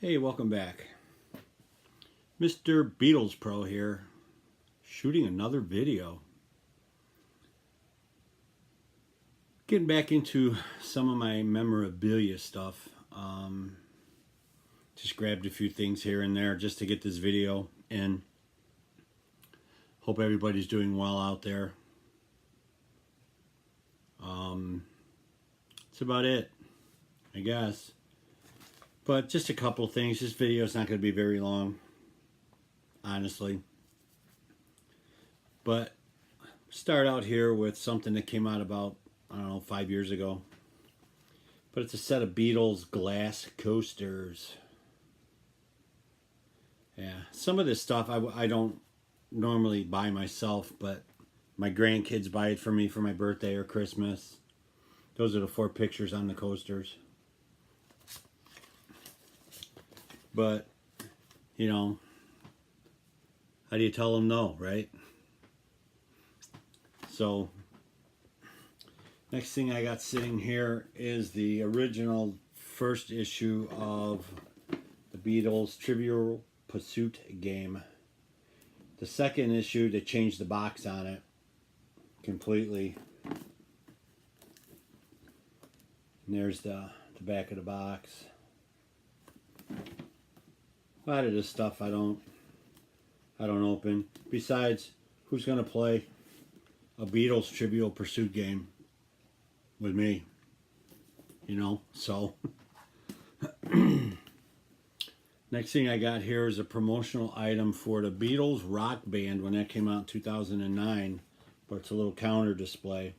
Hey, welcome back. Mr. Beatles Pro here, shooting another video. Getting back into some of my memorabilia stuff. Just grabbed a few things here and there just to get this video in. Hope everybody's doing well out there. That's about it, I guess. But just a couple things. This video is not going to be very long, honestly. But start out here with something that came out about, I don't know, 5 years ago. But it's a set of Beatles glass coasters. Yeah, some of this stuff I don't normally buy myself, but my grandkids buy it for me for my birthday or Christmas. Those are the 4 pictures on the coasters. But, you know, how do you tell them no, right? So, next thing I got sitting here is the original first issue of the Beatles Trivial Pursuit game. The second issue, they changed the box on it completely. And there's the back of the box. A lot of this stuff I don't open. Besides, who's gonna play a Beatles Trivial Pursuit game with me? You know, so next thing I got here is a promotional item for the Beatles Rock Band when that came out in 2009, but it's a little counter display.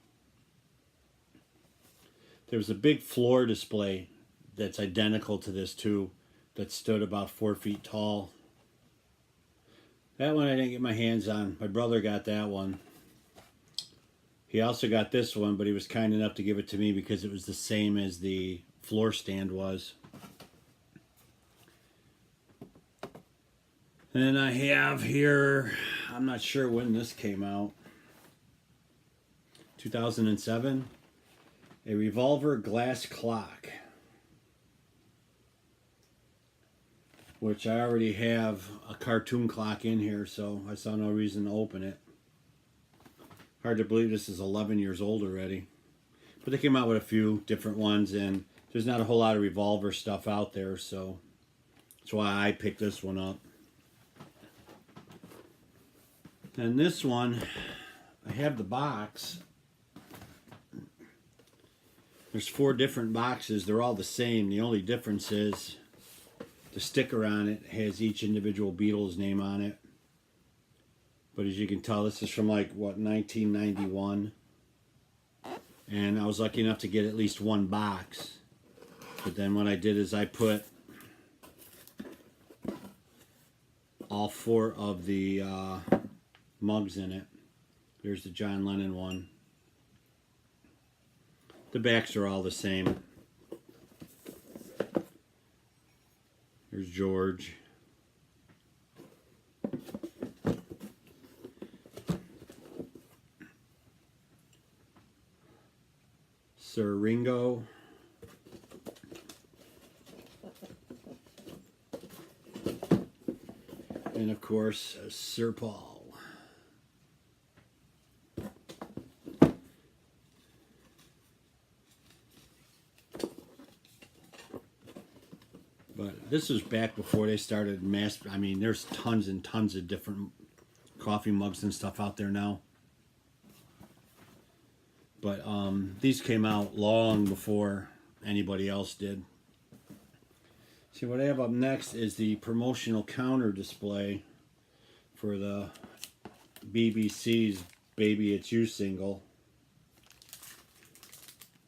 There was a big floor display that's identical to this too, that stood about 4 feet tall. That one I didn't get my hands on. My brother got that one. He also got this one, but he was kind enough to give it to me because it was the same as the floor stand was. And then I have here, I'm not sure when this came out, 2007, a revolver glass clock, which I already have a cartoon clock in here, so I saw no reason to open it. Hard to believe this is 11 years old already. But they came out with a few different ones, and there's not a whole lot of revolver stuff out there, so that's why I picked this one up. And this one, I have the box. There's 4 different boxes. They're all the same. The only difference is the sticker on it has each individual Beatles name on it. But as you can tell, this is from like, what, 1991. And I was lucky enough to get at least one box. But then what I did is I put all 4 of the mugs in it. There's the John Lennon one. The backs are all the same. There's George. Sir Ringo. And of course, Sir Paul. But this was back before they started I mean, there's tons and tons of different coffee mugs and stuff out there now. But these came out long before anybody else did. See, what I have up next is the promotional counter display for the BBC's Baby It's You single,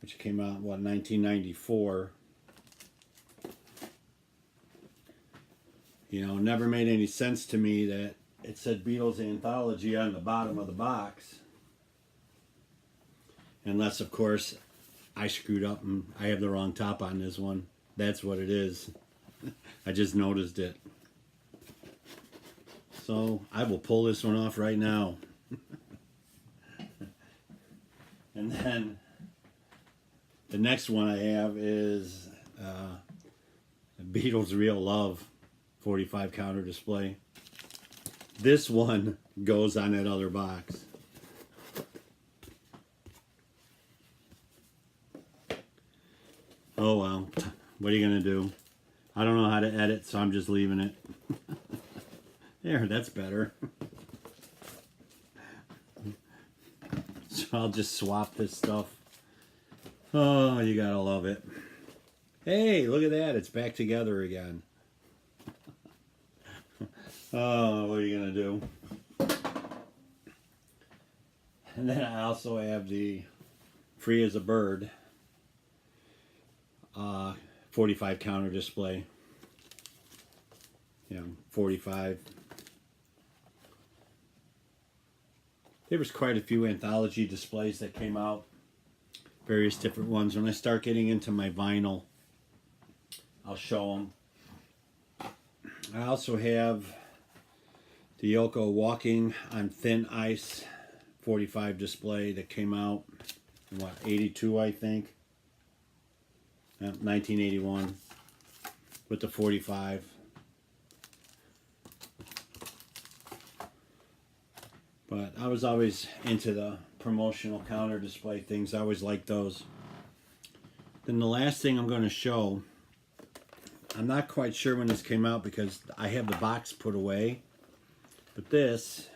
which came out, what, 1994. You know, it never made any sense to me that it said Beatles Anthology on the bottom of the box. Unless, of course, I screwed up and I have the wrong top on this one. That's what it is. I just noticed it. So, I will pull this one off right now. And then, the next one I have is Beatles Real Love 45 counter display. This one goes on that other box. Oh well, what are you gonna do? I don't know how to edit, so I'm just leaving it. There, that's better. So I'll just swap this stuff. Oh, you gotta love it. Hey, look at that, it's back together again. Oh, what are you gonna do? And then I also have the Free as a Bird 45 counter display. You know, 45. There was quite a few anthology displays that came out. Various different ones. When I start getting into my vinyl, I'll show them. I also have the Yoko Walking on Thin Ice 45 display that came out in what, 82 I think? 1981 with the 45. But I was always into the promotional counter display things. I always liked those. Then the last thing I'm going to show, I'm not quite sure when this came out because I have the box put away. But this,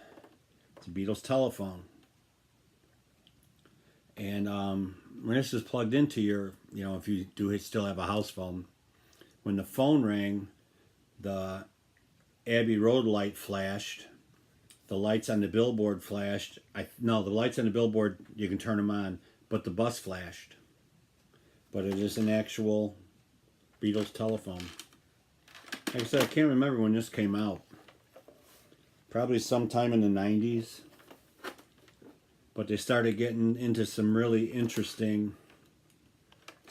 it's a Beatles telephone. And when this is plugged into your, you know, if you do still have a house phone, when the phone rang, the Abbey Road light flashed. The lights on the billboard flashed. No, the lights on the billboard, you can turn them on, but the bus flashed. But it is an actual Beatles telephone. Like I said, I can't remember when this came out. Probably sometime in the 90s. But they started getting into some really interesting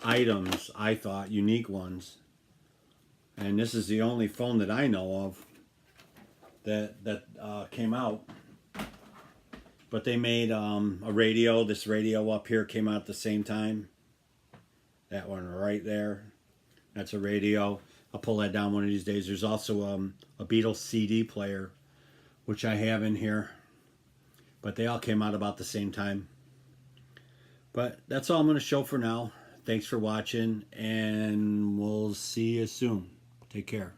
items, I thought, unique ones. And this is the only phone that I know of that came out. But they made a radio. This radio up here came out at the same time. That one right there. That's a radio. I'll pull that down one of these days. There's also a Beatles CD player, which I have in here. But they all came out about the same time. But that's all I'm going to show for now. Thanks for watching, and we'll see you soon. Take care.